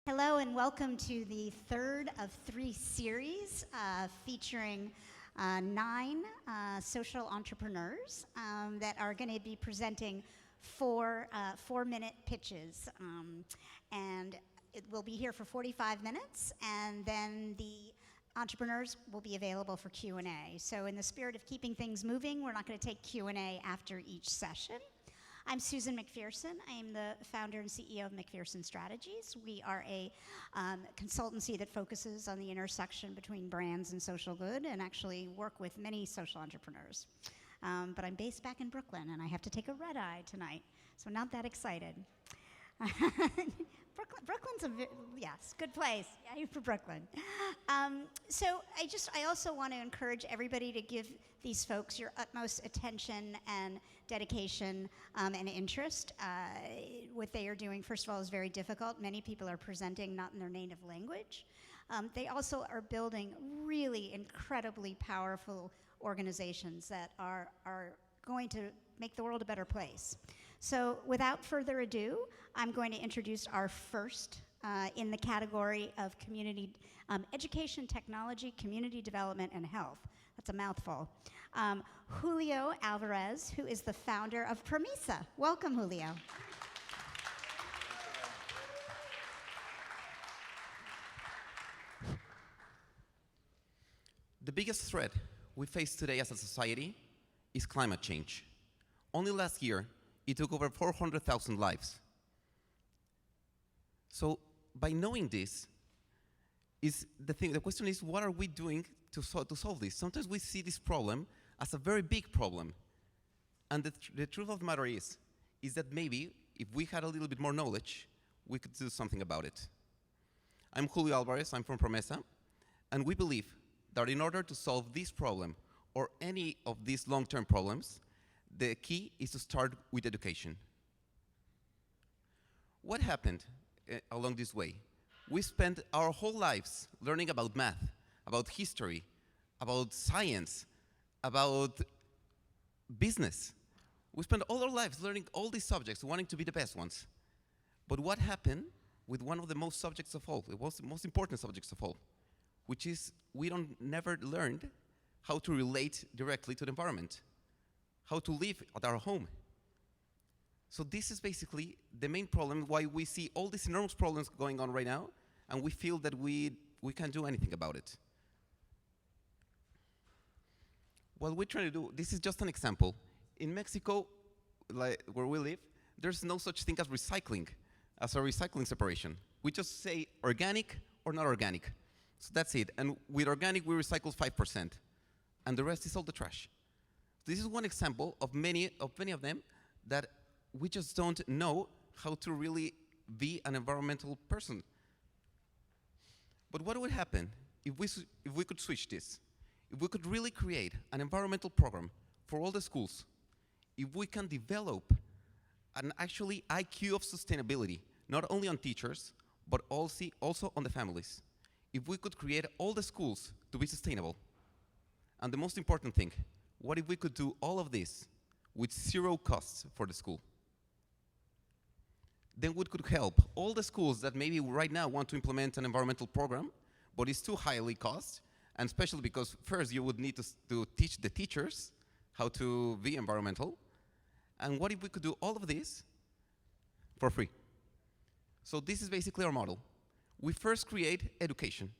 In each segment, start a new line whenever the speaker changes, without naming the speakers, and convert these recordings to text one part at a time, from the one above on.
Hello and welcome to the third of three series featuring nine social entrepreneurs that are going to be presenting four-minute pitches. And it will be here for 45 minutes, and then the entrepreneurs will be available for Q&A. So in the spirit of keeping things moving, we're not going to take Q&A after each session. I'm Susan McPherson. I am the founder and CEO of McPherson Strategies. We are a consultancy that focuses on the intersection between brands and social good and actually work with many social entrepreneurs. But I'm based back in Brooklyn, and I have to take a red eye tonight, so not that excited. Brooklyn's yes, good place. Yeah, you're for Brooklyn. So I also want to encourage everybody to give these folks your utmost attention and dedication and interest. What they are doing, first of all, is very difficult. Many people are presenting not in their native language. They also are building really incredibly powerful organizations that are going to make the world a better place. So without further ado, I'm going to introduce our first in the category of community education, technology, community development, and health. That's a mouthful. Julio Alvarez, who is the founder of Promesa. Welcome, Julio.
The biggest threat we face today as a society is climate change. Only last year, it took over 400,000 lives. So by knowing this, the question is, what are we doing to solve this? Sometimes we see this problem as a very big problem. And the truth of the matter is that maybe if we had a little bit more knowledge, we could do something about it. I'm Julio Alvarez, I'm from Promesa, and we believe that in order to solve this problem or any of these long-term problems, the key is to start with education. What happened along this way? We spent our whole lives learning about math, about history, about science, about business. We spent all our lives learning all these subjects, wanting to be the best ones. But what happened with one of the most subjects of all, the most important subjects of all, which is we never learned how to relate directly to the environment, how to live at our home. So this is basically the main problem why we see all these enormous problems going on right now, and we feel that we can't do anything about it. What we're trying to do, this is just an example. In Mexico, where we live, there's no such thing as recycling, as a recycling separation. We just say organic or not organic. So that's it. And with organic, we recycle 5%. And the rest is all the trash. This is one example of many of them that we just don't know how to really be an environmental person. But what would happen if we could switch this? If we could really create an environmental program for all the schools, if we can develop an actually IQ of sustainability, not only on teachers, but also on the families. If we could create all the schools to be sustainable. And the most important thing, what if we could do all of this with zero costs for the school? Then we could help all the schools that maybe right now want to implement an environmental program, but it's too highly cost, and especially because first you would need to teach the teachers how to be environmental. And what if we could do all of this for free? So this is basically our model. We first create education.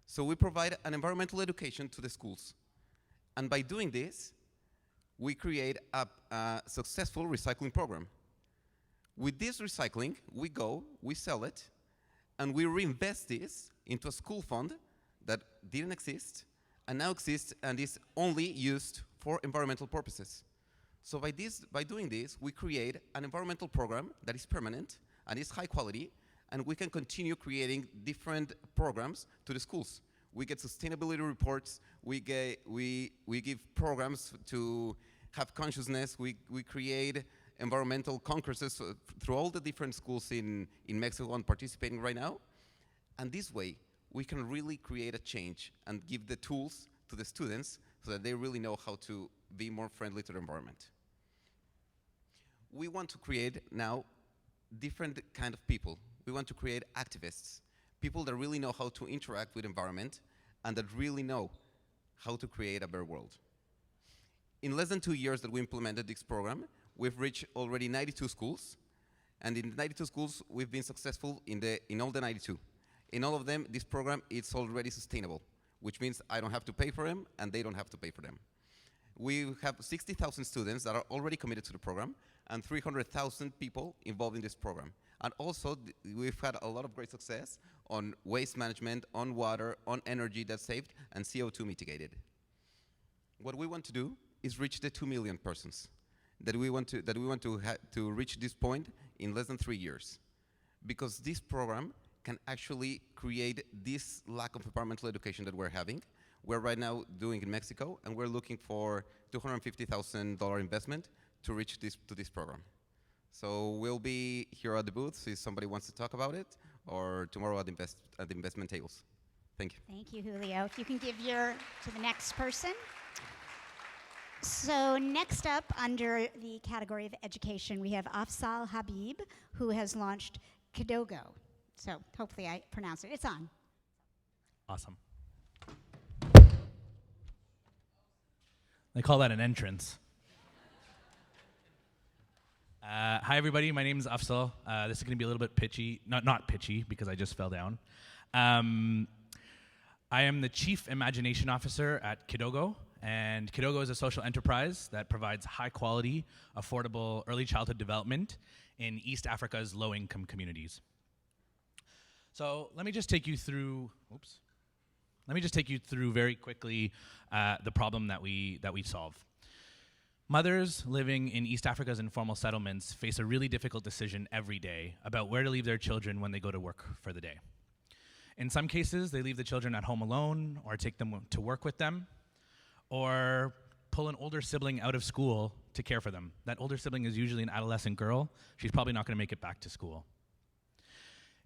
So we provide an environmental education to the schools. And by doing this, we create a successful recycling program. With this recycling, we sell it, and we reinvest this into a school fund that didn't exist, and now exists and is only used for environmental purposes. So by doing this, we create an environmental program that is permanent and is high quality, and we can continue creating different programs to the schools. We get sustainability reports, we give programs to have consciousness, we create environmental congresses through all the different schools in Mexico and participating right now. And this way, we can really create a change and give the tools to the students so that they really know how to be more friendly to the environment. We want to create now different kind of people. We want to create activists. People that really know how to interact with environment and that really know how to create a better world. In less than 2 years that we implemented this program, we've reached already 92 schools, and in the 92 schools, we've been successful in all the 92. In all of them, this program is already sustainable, which means I don't have to pay for them, and they don't have to pay for them. We have 60,000 students that are already committed to the program, and 300,000 people involved in this program. And also, we've had a lot of great success on waste management, on water, on energy that's saved, and CO2 mitigated. What we want to do is reach the 2 million persons that we want to reach this point in less than 3 years, because this program can actually create this lack of environmental education that we're having. We're right now doing in Mexico, and we're looking for $250,000 investment to reach this program. So we'll be here at the booth if somebody wants to talk about it, or tomorrow at the investment tables. Thank you.
Thank you, Julio. If you can give to the next person. So next up, under the category of education, we have Afzal Habib, who has launched Kidogo. So hopefully I pronounced it. It's on.
Awesome. They call that an entrance. Hi, everybody. My name is Afzal. This is going to be a little bit pitchy. Not pitchy, because I just fell down. I am the Chief Imagination Officer at Kidogo. And Kidogo is a social enterprise that provides high-quality, affordable early childhood development in East Africa's low-income communities. So let me just take you through. Let me just take you through very quickly the problem that we solve. Mothers living in East Africa's informal settlements face a really difficult decision every day about where to leave their children when they go to work for the day. In some cases, they leave the children at home alone, or take them to work with them, or pull an older sibling out of school to care for them. That older sibling is usually an adolescent girl. She's probably not going to make it back to school.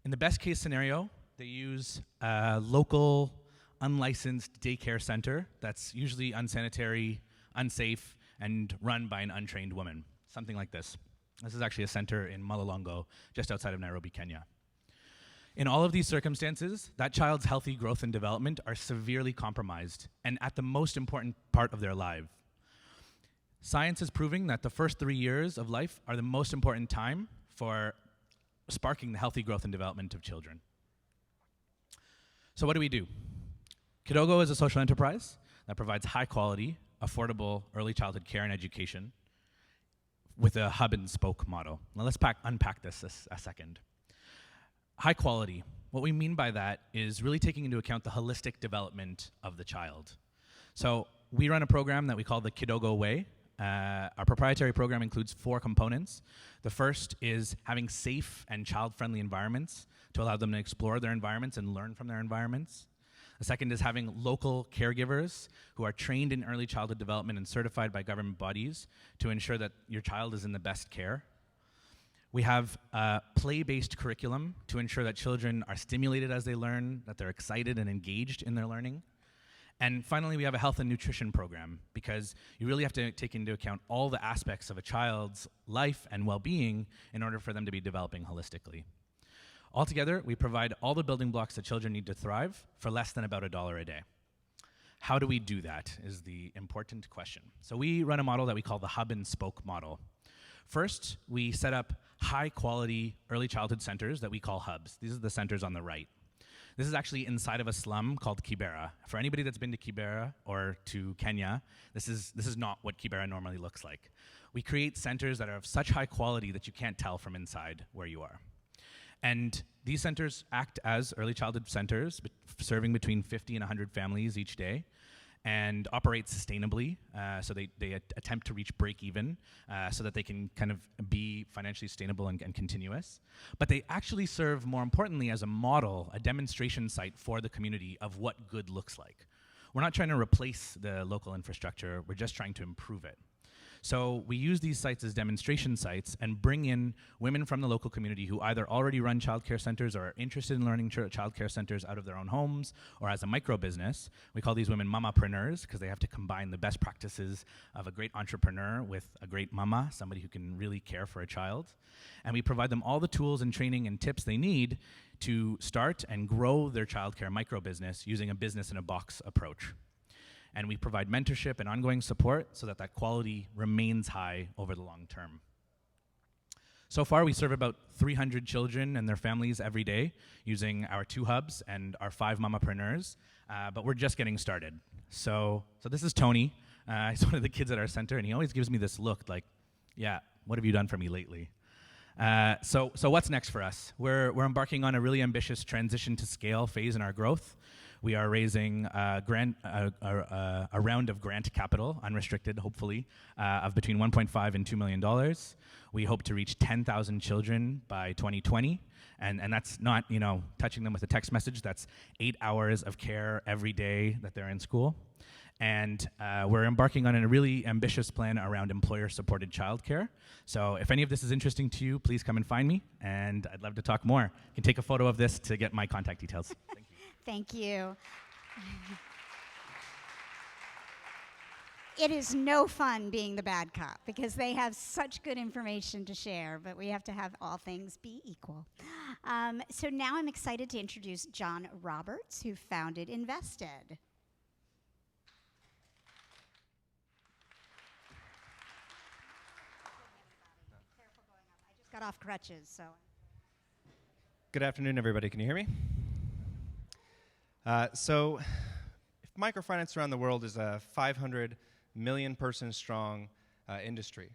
In the best case scenario, they use a local, unlicensed daycare center that's usually unsanitary, unsafe, and run by an untrained woman. Something like this. This is actually a center in Malolongo, just outside of Nairobi, Kenya. In all of these circumstances, that child's healthy growth and development are severely compromised, and at the most important part of their life. Science is proving that the first 3 years of life are the most important time for sparking the healthy growth and development of children. So what do? Kidogo is a social enterprise that provides high quality, affordable early childhood care and education with a hub and spoke model. Now let's unpack this a second. High quality. What we mean by that is really taking into account the holistic development of the child. So we run a program that we call the Kidogo Way. Our proprietary program includes 4 components. The first is having safe and child-friendly environments to allow them to explore their environments and learn from their environments. The second is having local caregivers who are trained in early childhood development and certified by government bodies to ensure that your child is in the best care. We have a play-based curriculum to ensure that children are stimulated as they learn, that they're excited and engaged in their learning. And finally, we have a health and nutrition program, because you really have to take into account all the aspects of a child's life and well-being in order for them to be developing holistically. Altogether, we provide all the building blocks that children need to thrive for less than about $1 a day. How do we do that is the important question. So we run a model that we call the hub and spoke model. First, we set up high-quality early childhood centers that we call hubs. These are the centers on the right. This is actually inside of a slum called Kibera. For anybody that's been to Kibera or to Kenya, this is not what Kibera normally looks like. We create centers that are of such high quality that you can't tell from inside where you are. And these centers act as early childhood centers, serving between 50 and 100 families each day, and operate sustainably. So they attempt to reach break even so that they can kind of be financially sustainable and continuous. But they actually serve, more importantly, as a model, a demonstration site for the community of what good looks like. We're not trying to replace the local infrastructure, we're just trying to improve it. So we use these sites as demonstration sites and bring in women from the local community who either already run childcare centers or are interested in learning childcare centers out of their own homes or as a micro business. We call these women mamapreneurs because they have to combine the best practices of a great entrepreneur with a great mama, somebody who can really care for a child. And we provide them all the tools and training and tips they need to start and grow their childcare micro business using a business-in-a-box approach. And we provide mentorship and ongoing support so that that quality remains high over the long term. So far, we serve about 300 children and their families every day using our 2 hubs and our 5 mamapreneurs, but we're just getting started. So this is Tony. He's one of the kids at our center, and he always gives me this look like, yeah, what have you done for me lately? So what's next for us? We're embarking on a really ambitious transition to scale phase in our growth. We are raising a round of grant capital, unrestricted, hopefully, of between $1.5 and $2 million. We hope to reach 10,000 children by 2020, and that's not, touching them with a text message. That's 8 hours of care every day that they're in school. And we're embarking on a really ambitious plan around employer-supported childcare. So if any of this is interesting to you, please come and find me, and I'd love to talk more. You can take a photo of this to get my contact details. Thank you.
Thank you. It is no fun being the bad cop because they have such good information to share, but we have to have all things be equal. So now I'm excited to introduce John Roberts, who founded Invested. Got off crutches, so.
Good afternoon, everybody. Can you hear me? So, if microfinance around the world is a 500 million person strong industry,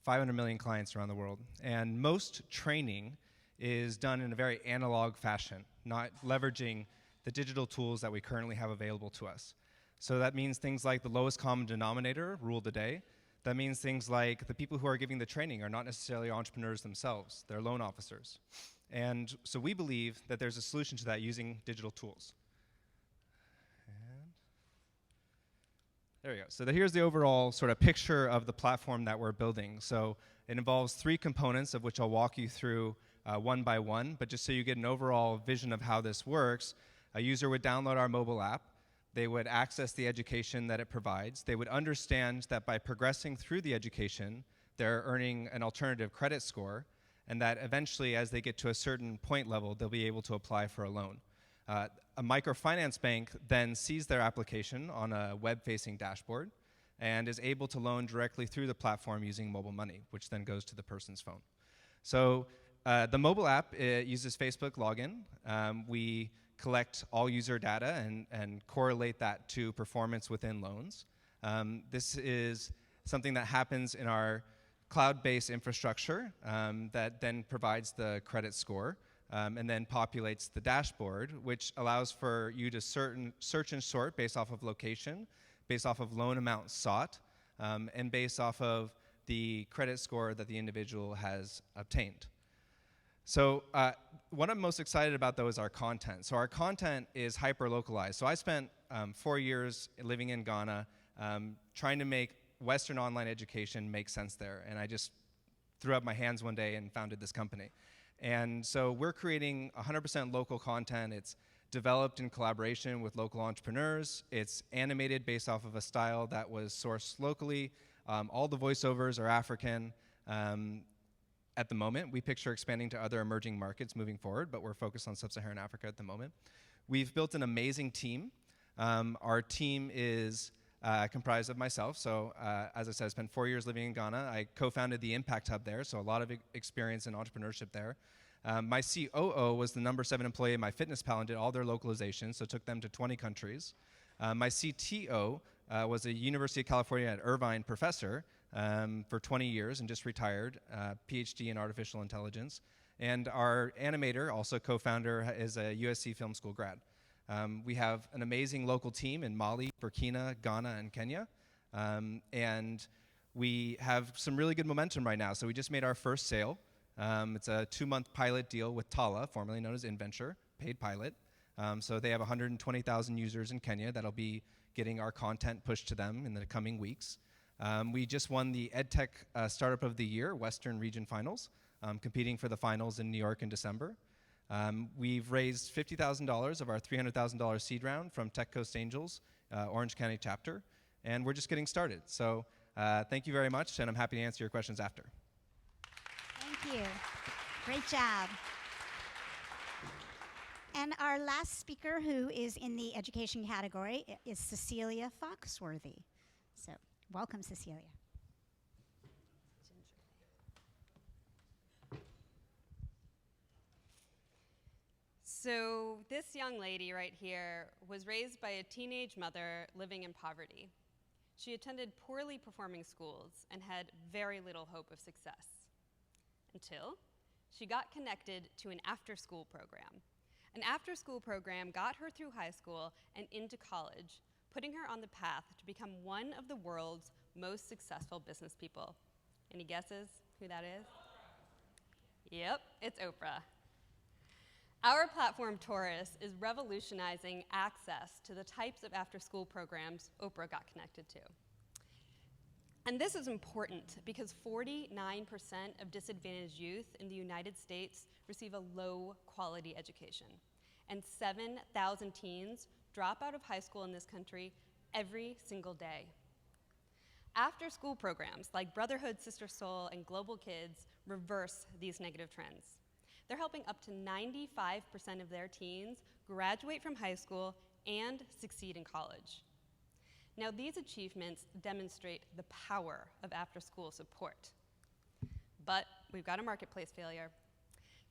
500 million clients around the world, and most training is done in a very analog fashion, not leveraging the digital tools that we currently have available to us. So that means things like the lowest common denominator rule the day. That means things like the people who are giving the training are not necessarily entrepreneurs themselves. They're loan officers. And so we believe that there's a solution to that using digital tools. And there we go. So here's the overall sort of picture of the platform that we're building. So it involves 3 components, of which I'll walk you through one by one. But just so you get an overall vision of how this works, a user would download our mobile app. They would access the education that it provides. They would understand that by progressing through the education, they're earning an alternative credit score, and that eventually, as they get to a certain point level, they'll be able to apply for a loan. A microfinance bank then sees their application on a web-facing dashboard and is able to loan directly through the platform using mobile money, which then goes to the person's phone. So the mobile app uses Facebook login. We collect all user data and correlate that to performance within loans. This is something that happens in our cloud-based infrastructure that then provides the credit score and then populates the dashboard, which allows for you to search and sort based off of location, based off of loan amount sought, and based off of the credit score that the individual has obtained. So what I'm most excited about, though, is our content. So our content is hyper-localized. So I spent 4 years living in Ghana trying to make Western online education make sense there. And I just threw up my hands one day and founded this company. And so we're creating 100% local content. It's developed in collaboration with local entrepreneurs. It's animated based off of a style that was sourced locally. All the voiceovers are African. At the moment, we picture expanding to other emerging markets moving forward, but we're focused on sub-Saharan Africa at the moment. We've built an amazing team. Our team is comprised of myself. So as I said, I spent 4 years living in Ghana. I co-founded the Impact Hub there, so a lot of experience in entrepreneurship there. My COO was the number 7 employee in my fitness pal and did all their localizations, so took them to 20 countries. My CTO was a University of California at Irvine professor for 20 years and just retired, PhD in artificial intelligence. And our animator, also co-founder, is a USC Film School grad. We have an amazing local team in Mali, Burkina, Ghana, and Kenya. And we have some really good momentum right now. So we just made our first sale. It's a 2-month pilot deal with Tala, formerly known as InVenture, paid pilot. So they have 120,000 users in Kenya that'll be getting our content pushed to them in the coming weeks. We just won the EdTech Startup of the Year Western Region Finals, competing for the finals in New York in December. We've raised $50,000 of our $300,000 seed round from Tech Coast Angels, Orange County chapter, and we're just getting started. So thank you very much, and I'm happy to answer your questions after.
Thank you. Great job. And our last speaker, who is in the education category, is Cecilia Foxworthy. So welcome, Cecilia.
So this young lady right here was raised by a teenage mother living in poverty. She attended poorly performing schools and had very little hope of success until she got connected to an after-school program. An after-school program got her through high school and into college, putting her on the path to become one of the world's most successful business people. Any guesses who that is? Yep, it's Oprah. Our platform, Taurus, is revolutionizing access to the types of after-school programs Oprah got connected to. And this is important because 49% of disadvantaged youth in the United States receive a low-quality education, and 7,000 teens drop out of high school in this country every single day. After-school programs like Brotherhood, Sister Soul, and Global Kids reverse these negative trends. They're helping up to 95% of their teens graduate from high school and succeed in college. Now, these achievements demonstrate the power of after-school support. But we've got a marketplace failure.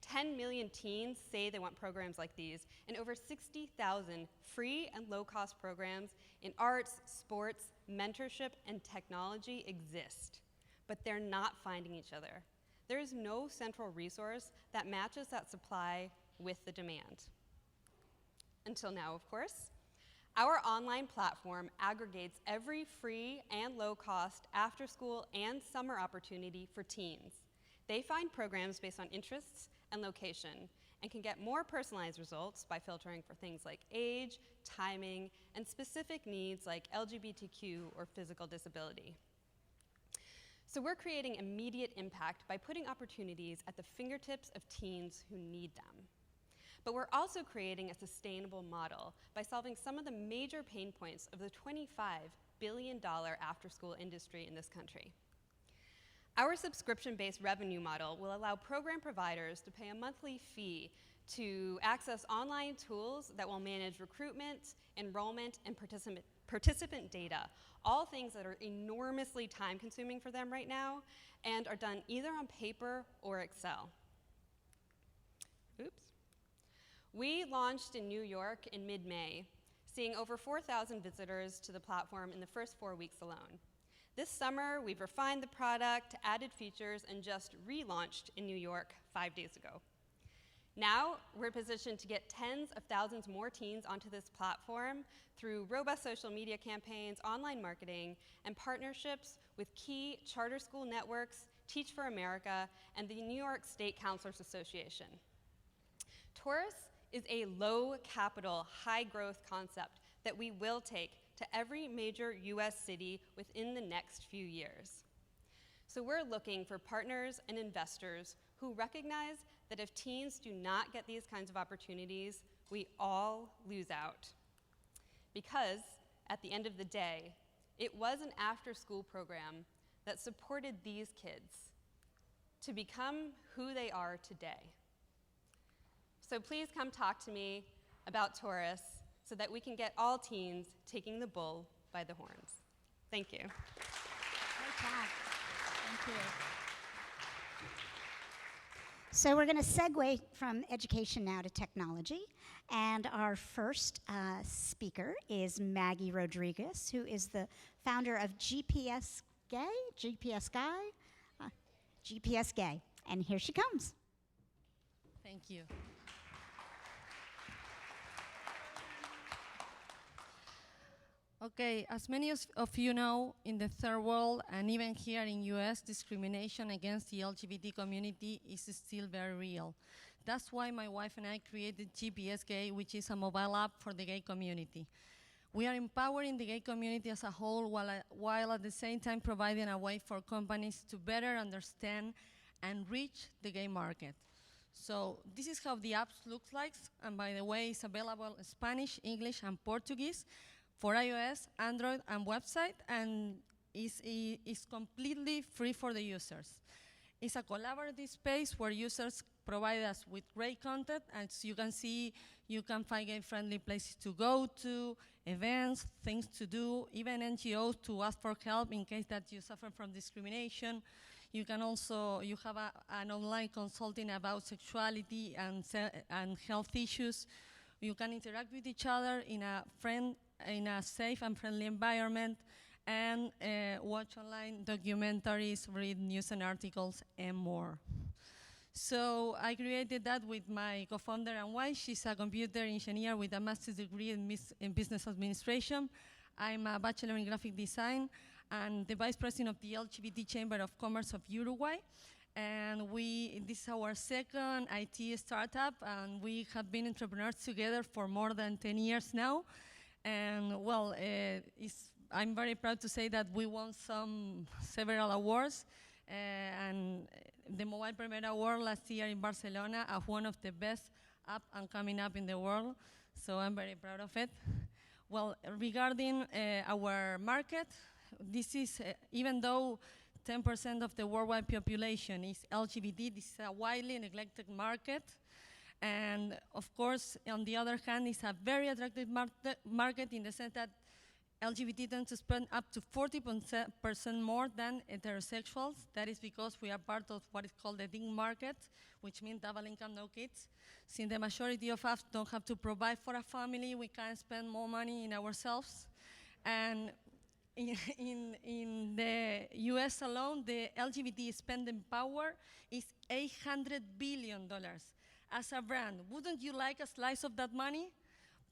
10 million teens say they want programs like these, and over 60,000 free and low-cost programs in arts, sports, mentorship, and technology exist, but they're not finding each other. There is no central resource that matches that supply with the demand. Until now, of course. Our online platform aggregates every free and low-cost after-school and summer opportunity for teens. They find programs based on interests and location and can get more personalized results by filtering for things like age, timing, and specific needs like LGBTQ or physical disability. So we're creating immediate impact by putting opportunities at the fingertips of teens who need them. But we're also creating a sustainable model by solving some of the major pain points of the $25 billion after-school industry in this country. Our subscription-based revenue model will allow program providers to pay a monthly fee to access online tools that will manage recruitment, enrollment, and participant data, all things that are enormously time-consuming for them right now and are done either on paper or Excel. Oops. We launched in New York in mid-May, seeing over 4,000 visitors to the platform in the first 4 weeks alone. This summer, we've refined the product, added features, and just relaunched in New York 5 days ago. Now, we're positioned to get tens of thousands more teens onto this platform through robust social media campaigns, online marketing, and partnerships with key charter school networks, Teach for America, and the New York State Counselors Association. Taurus is a low-capital, high-growth concept that we will take to every major US city within the next few years. So we're looking for partners and investors who recognize that if teens do not get these kinds of opportunities, we all lose out. Because at the end of the day, it was an after-school program that supported these kids to become who they are today. So please come talk to me about Taurus so that we can get all teens taking the bull by the horns. Thank you.
Great job. Thank you. So we're going to segue from education now to technology. And our first speaker is Maggie Rodriguez, who is the founder of GPS Gay. And here she comes.
Thank you. Okay, as many of you know, in the third world and even here in US, discrimination against the LGBT community is still very real. That's why my wife and I created GPS Gay, which is a mobile app for the gay community. We are empowering the gay community as a whole while at the same time providing a way for companies to better understand and reach the gay market. So this is how the app looks like, and by the way, it's available in Spanish, English, and Portuguese for iOS, Android, and website, and is completely free for the users. It's a collaborative space where users provide us with great content. As you can see, you can find gay-friendly places to go to, events, things to do, even NGOs to ask for help in case that you suffer from discrimination. You can also, you have an online consulting about sexuality and health issues. You can interact with each other in a safe and friendly environment, and watch online documentaries, read news and articles, and more. So I created that with my co-founder and wife. She's a computer engineer with a master's degree in business administration. I'm a bachelor in graphic design and the vice president of the LGBT Chamber of Commerce of Uruguay. And this is our second IT startup, and we have been entrepreneurs together for more than 10 years now. And well, I'm very proud to say that we won several awards, and the Mobile Premier Award last year in Barcelona as one of the best up and coming up in the world. So I'm very proud of it. Well, regarding our market, this is, even though 10% of the worldwide population is LGBT, this is a widely neglected market. And of course, on the other hand, it's a very attractive market in the sense that LGBT tend to spend up to 40% more than heterosexuals. That is because we are part of what is called the DING market, which means double income, no kids. Since the majority of us don't have to provide for a family, we can spend more money in ourselves. And in the US alone, the LGBT spending power is $800 billion. As a brand, wouldn't you like a slice of that money?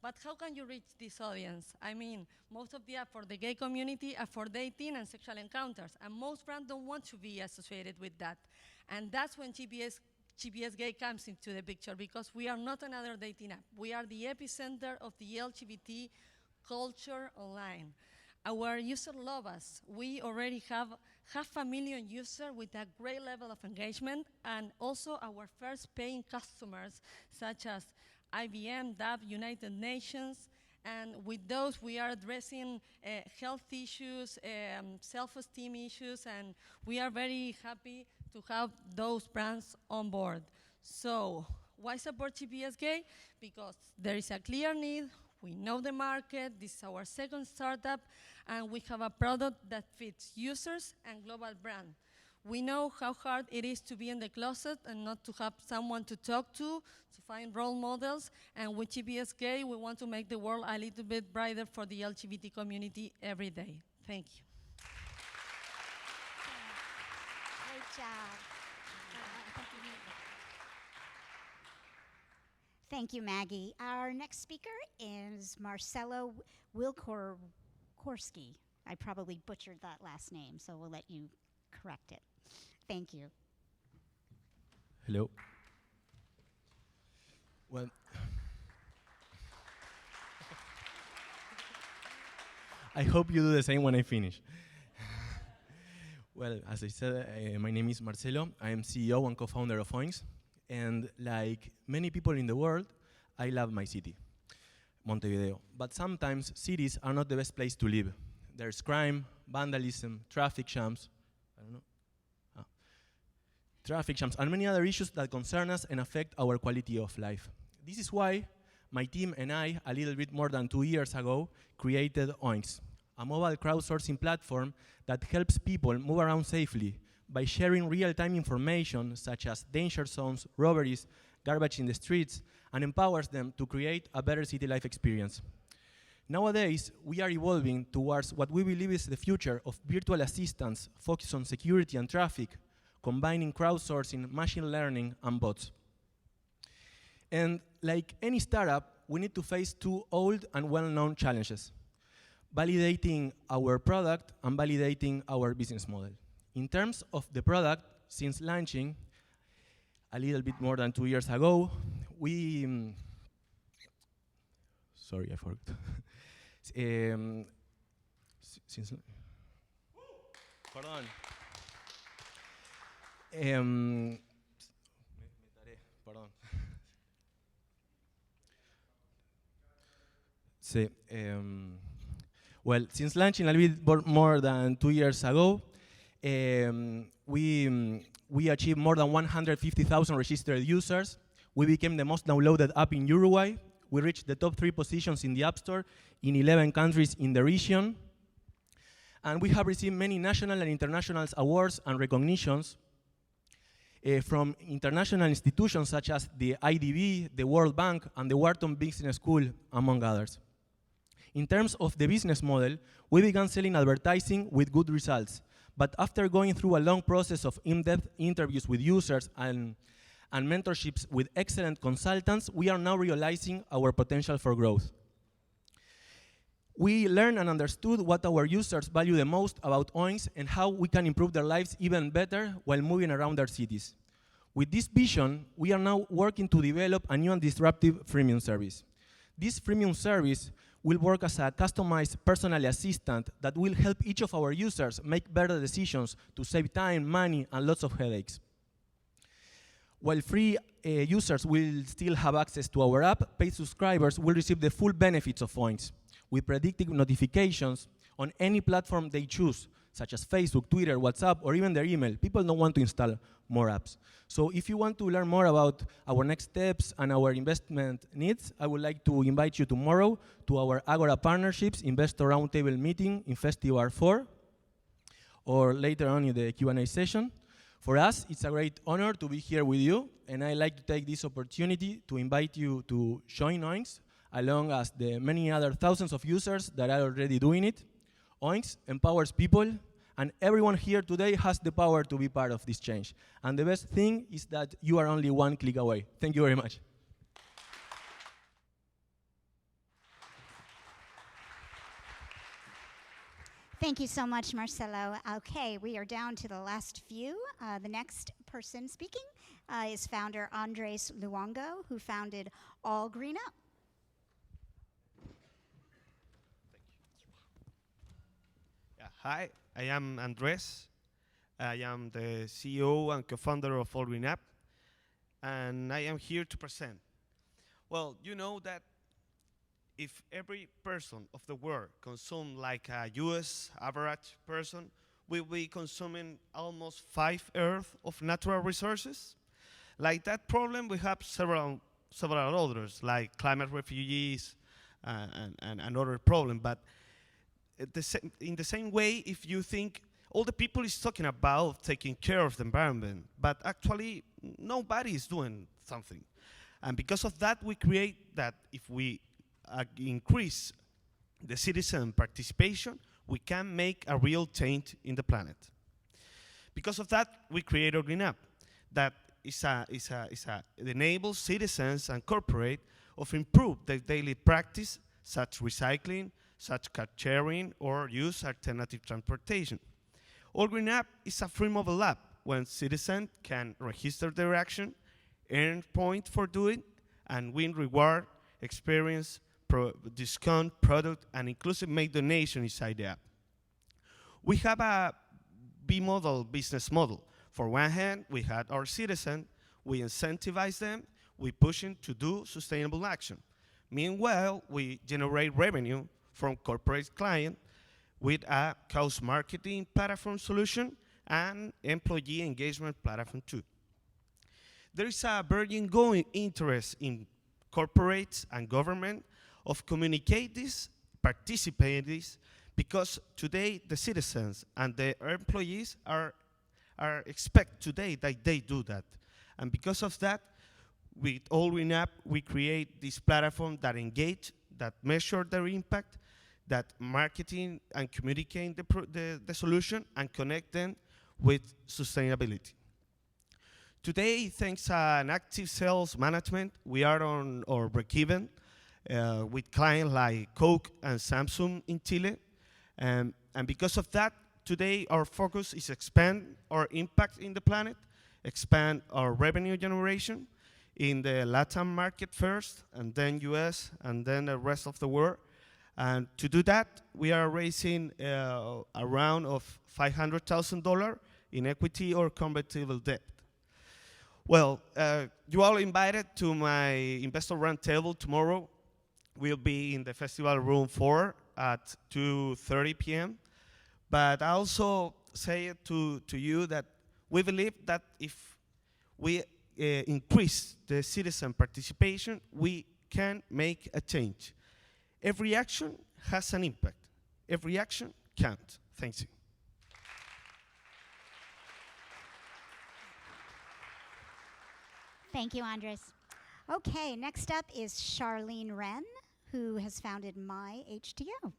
But how can you reach this audience? I mean, most of the app for the gay community are for dating and sexual encounters, and most brands don't want to be associated with that. And that's when GPS Gay comes into the picture, because we are not another dating app. We are the epicenter of the LGBT culture online. Our users love us. We already have 500,000 users with a great level of engagement, and also our first paying customers, such as IBM, DAP, United Nations, and with those we are addressing health issues, self-esteem issues, and we are very happy to have those brands on board. So why support GPS Gay? Because there is a clear need, we know the market, this is our second startup, and we have a product that fits users and global brand. We know how hard it is to be in the closet and not to have someone to talk to find role models, and with GPS Gay, we want to make the world a little bit brighter for the LGBT community every day. Thank you.
Great job. Thank you, Maggie. Our next speaker is Marcelo Wilkorski. I probably butchered that last name, so we'll let you correct it. Thank you.
Hello. Well, I hope you do the same when I finish. Well, as I said, my name is Marcelo. I am CEO and co-founder of Oinks. And like many people in the world, I love my city, Montevideo. But sometimes cities are not the best place to live. There's crime, vandalism, traffic jams, and many other issues that concern us and affect our quality of life. This is why my team and I, a little bit more than 2 years ago, created Oinks, a mobile crowdsourcing platform that helps people move around safely by sharing real-time information such as danger zones, robberies, garbage in the streets, and empowers them to create a better city life experience. Nowadays, we are evolving towards what we believe is the future of virtual assistants focused on security and traffic, combining crowdsourcing, machine learning, and bots. And like any startup, we need to face two old and well-known challenges: validating our product and validating our business model. In terms of the product, since launching a little bit more than 2 years ago, Since, perdón. Me taré, perdón. Sí, well, since launching a little bit more than 2 years ago, we achieved more than 150,000 registered users. We became the most downloaded app in Uruguay. We reached the top 3 positions in the App Store in 11 countries in the region. And we have received many national and international awards and recognitions from international institutions such as the IDB, the World Bank, and the Wharton Business School, among others. In terms of the business model, we began selling advertising with good results. But after going through a long process of in-depth interviews with users and mentorships with excellent consultants, we are now realizing our potential for growth. We learned and understood what our users value the most about Oinks and how we can improve their lives even better while moving around their cities. With this vision, we are now working to develop a new and disruptive freemium service. This freemium service will work as a customized personal assistant that will help each of our users make better decisions to save time, money, and lots of headaches. While free users will still have access to our app, paid subscribers will receive the full benefits of Oinks, with predictive notifications on any platform they choose, such as Facebook, Twitter, WhatsApp, or even their email. People don't want to install more apps. So if you want to learn more about our next steps and our investment needs, I would like to invite you tomorrow to our Agora Partnerships Investor Roundtable meeting in Festival 4, or later on in the Q&A session. For us, it's a great honor to be here with you, and I'd like to take this opportunity to invite you to join Oinks, along as the many other thousands of users that are already doing it. Oinks empowers people, and everyone here today has the power to be part of this change. And the best thing is that you are only one click away. Thank you very much.
Thank you so much, Marcelo. Okay, we are down to the last few. The next person speaking is founder Andres Luongo, who founded All Green Up.
Hi, I am Andres. I am the CEO and co-founder of All Green App, and I am here to present. Well, you know that if every person of the world consume like a US average person, we will be consuming almost 5 Earth of natural resources. Like that problem, we have several others, like climate refugees and another problem. But in the same way, if you think all the people is talking about taking care of the environment, but actually nobody is doing something. And because of that, we create that if we increase the citizen participation, we can make a real change in the planet. Because of that, we create a Green App that it enables citizens and corporate of improve their daily practice, such recycling, such car sharing, or use alternative transportation. All Green App is a free mobile app when citizens can register their action, earn points for doing, and win reward, experience, discount, product, and inclusive make donation inside the app. We have a bimodal business model. For one hand, we had our citizens, we incentivize them, we push them to do sustainable action. Meanwhile, we generate revenue from corporate clients with a cost marketing platform solution and employee engagement platform too. There is a burgeoning growing interest in corporates and government of communicate this, participate in this, because today the citizens and the employees are expect today that they do that. And because of that, with All Green App, we create this platform that engage, that measure their impact, that marketing and communicate the solution and connect them with sustainability. Today, thanks to an active sales management, we are on our break-even with clients like Coke and Samsung in Chile. And because of that, today our focus is expand our impact in the planet, expand our revenue generation in the Latin market first, and then US, and then the rest of the world. And to do that, we are raising a round of $500,000 in equity or convertible debt. Well, you all invited to my investor roundtable tomorrow. We'll be in the festival room 4 at 2:30 p.m. But I also say to you that we believe that if we increase the citizen participation, we can make a change. Every action has an impact. Every action counts. Thank you.
Thank you, Andres. Okay, next up is Charlene Wren, who has founded My H2O,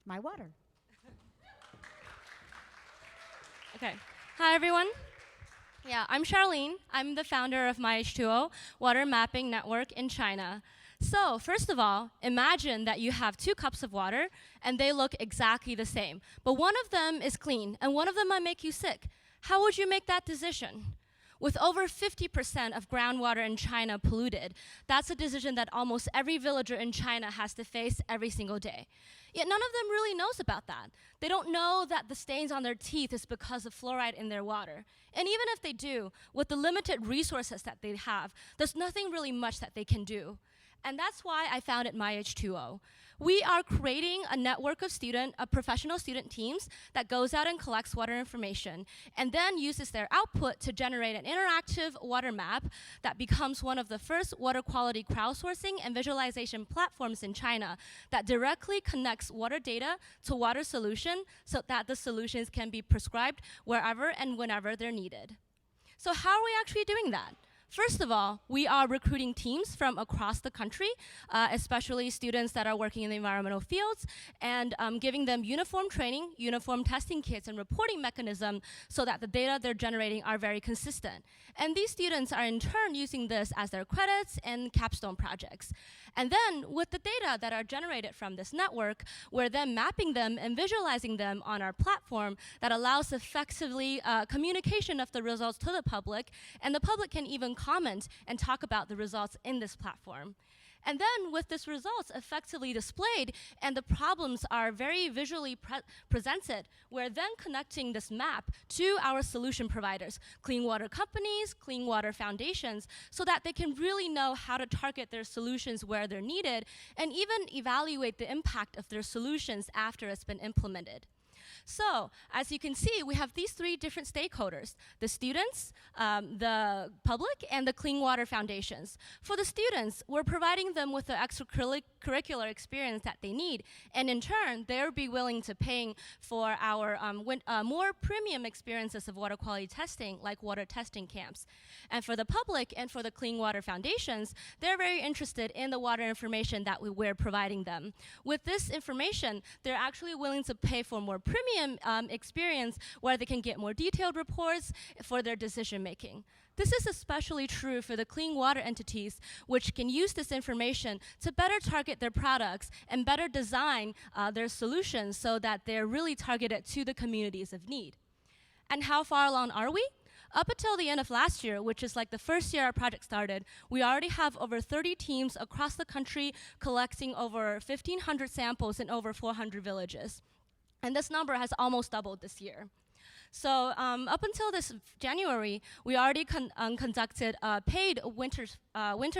My Water.
Okay. Hi, everyone. Yeah, I'm Charlene. I'm the founder of My H2O, Water Mapping Network in China. So, first of all, imagine that you have 2 cups of water, and they look exactly the same. But one of them is clean, and one of them might make you sick. How would you make that decision? With over 50% of groundwater in China polluted, that's a decision that almost every villager in China has to face every single day. Yet none of them really knows about that. They don't know that the stains on their teeth is because of fluoride in their water. And even if they do, with the limited resources that they have, there's nothing really much that they can do. And that's why I founded My H2O. We are creating a network of professional student teams that goes out and collects water information and then uses their output to generate an interactive water map that becomes one of the first water quality crowdsourcing and visualization platforms in China that directly connects water data to water solution so that the solutions can be prescribed wherever and whenever they're needed. So how are we actually doing that? First of all, we are recruiting teams from across the country, especially students that are working in the environmental fields, and giving them uniform training, uniform testing kits, and reporting mechanism so that the data they're generating are very consistent. And these students are in turn using this as their credits and capstone projects. And then with the data that are generated from this network, we're then mapping them and visualizing them on our platform that allows effectively communication of the results to the public, and the public can even comment and talk about the results in this platform. And then with this results effectively displayed and the problems are very visually presented, we're then connecting this map to our solution providers, clean water companies, clean water foundations, so that they can really know how to target their solutions where they're needed and even evaluate the impact of their solutions after it's been implemented. So, as you can see, we have these 3 different stakeholders: the students, the public, and the clean water foundations. For the students, we're providing them with the extracurricular experience that they need, and in turn, they'll be willing to pay for our more premium experiences of water quality testing, like water testing camps. And for the public and for the clean water foundations, they're very interested in the water information that we're providing them. With this information, they're actually willing to pay for more premium experience where they can get more detailed reports for their decision making. This is especially true for the clean water entities, which can use this information to better target their products and better design their solutions so that they're really targeted to the communities of need. And how far along are we? Up until the end of last year, which is like the first year our project started, we already have over 30 teams across the country collecting over 1,500 samples in over 400 villages. And this number has almost doubled this year. So up until this January, we already conducted a paid winter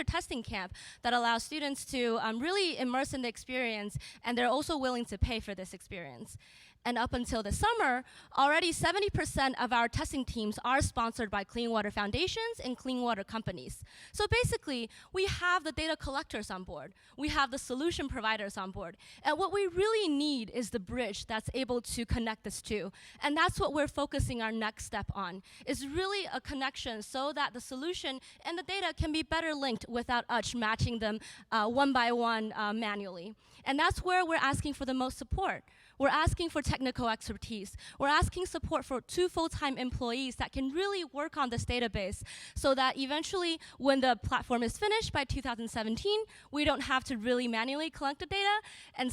testing camp that allows students to really immerse in the experience, and they're also willing to pay for this experience. And up until the summer, already 70% of our testing teams are sponsored by clean water foundations and clean water companies. So basically, we have the data collectors on board. We have the solution providers on board. And what we really need is the bridge that's able to connect this two. And that's what we're focusing our next step on, is really a connection so that the solution and the data can be better linked without us matching them one by one manually. And that's where we're asking for the most support. We're asking for technical expertise. We're asking support for 2 full-time employees that can really work on this database so that eventually when the platform is finished by 2017, we don't have to really manually collect the data and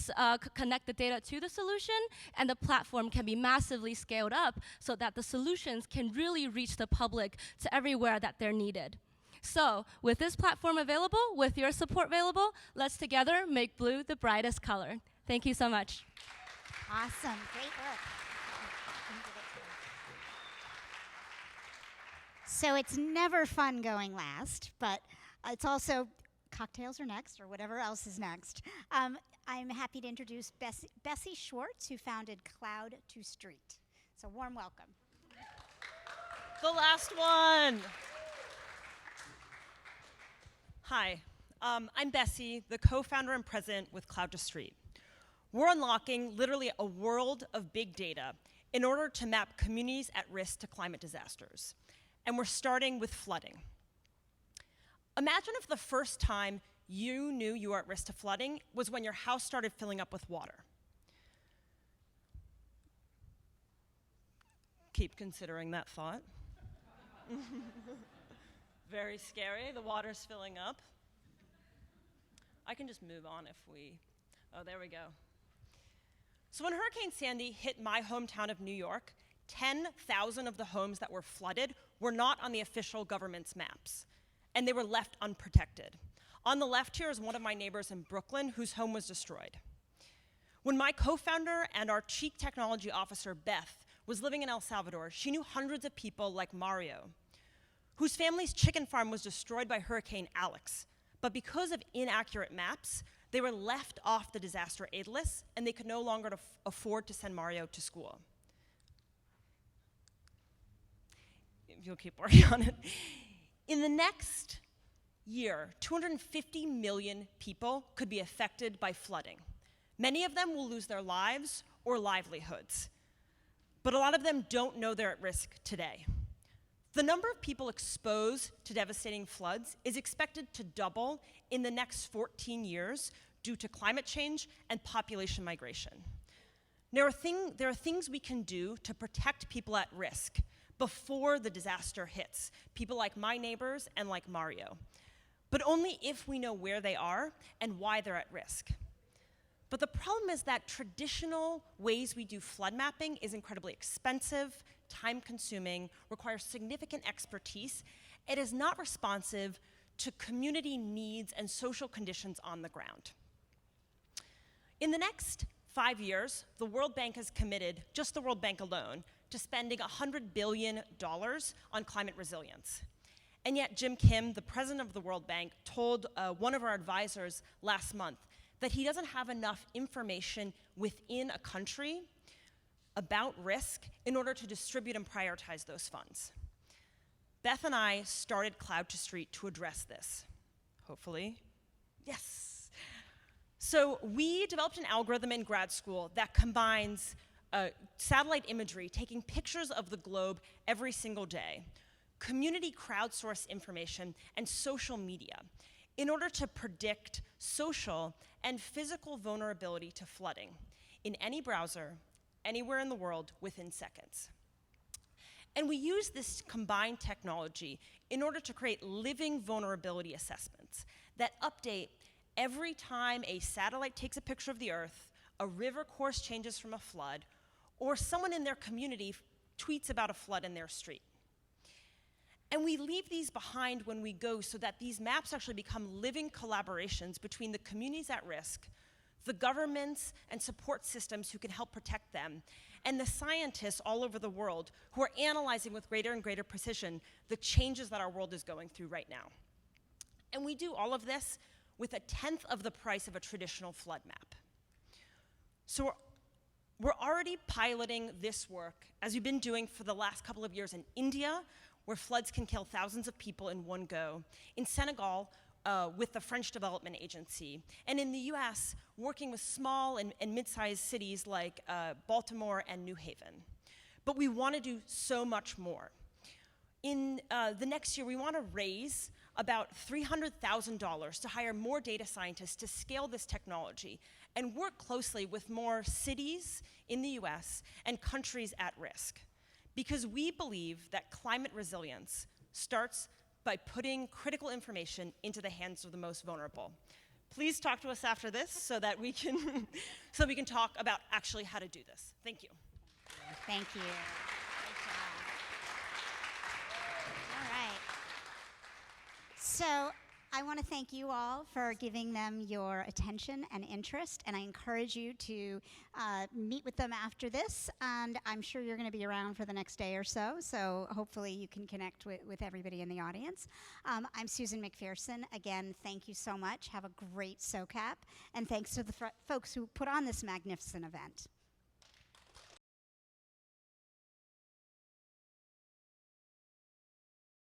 connect the data to the solution, and the platform can be massively scaled up so that the solutions can really reach the public to everywhere that they're needed. So, with this platform available, with your support available, let's together make blue the brightest color. Thank you so much.
Awesome. Great work. So it's never fun going last, but it's also cocktails are next or whatever else is next. I'm happy to introduce Bessie Schwartz, who founded Cloud to Street. So warm welcome.
The last one. Hi, I'm Bessie, the co-founder and president with Cloud to Street. We're unlocking literally a world of big data in order to map communities at risk to climate disasters. And we're starting with flooding. Imagine if the first time you knew you were at risk to flooding was when your house started filling up with water. Keep considering that thought. Very scary, the water's filling up. I can just move on if oh, there we go. So when Hurricane Sandy hit my hometown of New York, 10,000 of the homes that were flooded were not on the official government's maps, and they were left unprotected. On the left here is one of my neighbors in Brooklyn whose home was destroyed. When my co-founder and our chief technology officer, Beth, was living in El Salvador, she knew hundreds of people like Mario, whose family's chicken farm was destroyed by Hurricane Alex. But because of inaccurate maps, they were left off the disaster aid list, and they could no longer afford to send Mario to school. You'll keep working on it. In the next year, 250 million people could be affected by flooding. Many of them will lose their lives or livelihoods, but a lot of them don't know they're at risk today. The number of people exposed to devastating floods is expected to double in the next 14 years due to climate change and population migration. There are things we can do to protect people at risk before the disaster hits, people like my neighbors and like Mario, but only if we know where they are and why they're at risk. But the problem is that traditional ways we do flood mapping is incredibly expensive, time-consuming, requires significant expertise. It is not responsive to community needs and social conditions on the ground. In the next 5 years, the World Bank has committed, just the World Bank alone, to spending $100 billion on climate resilience. And yet Jim Kim, the president of the World Bank, told one of our advisors last month that he doesn't have enough information within a country about risk in order to distribute and prioritize those funds. Beth and I started Cloud to Street to address this. Hopefully, yes. So we developed an algorithm in grad school that combines satellite imagery, taking pictures of the globe every single day, community crowdsource information, and social media in order to predict social and physical vulnerability to flooding in any browser, anywhere in the world, within seconds. And we use this combined technology in order to create living vulnerability assessments that update every time a satellite takes a picture of the Earth, a river course changes from a flood, or someone in their community tweets about a flood in their street. And we leave these behind when we go so that these maps actually become living collaborations between the communities at risk, the governments and support systems who can help protect them, and the scientists all over the world who are analyzing with greater and greater precision the changes that our world is going through right now. And we do all of this with 1/10 of the price of a traditional flood map. So we're already piloting this work, as we've been doing for the last couple of years in India, where floods can kill thousands of people in one go, in Senegal, with the French Development Agency, and in the US, working with small and mid-sized cities like Baltimore and New Haven. But we want to do so much more. In the next year, we want to raise about $300,000 to hire more data scientists to scale this technology and work closely with more cities in the US and countries at risk. Because we believe that climate resilience starts by putting critical information into the hands of the most vulnerable. Please talk to us after this so that we can talk about actually how to do this. Thank you.
Thank you. Great job. All right. So I want to thank you all for giving them your attention and interest, and I encourage you to meet with them after this, and I'm sure you're going to be around for the next day or so, so hopefully you can connect with everybody in the audience. I'm Susan McPherson. Again, thank you so much. Have a great SOCAP, and thanks to the folks who put on this magnificent event.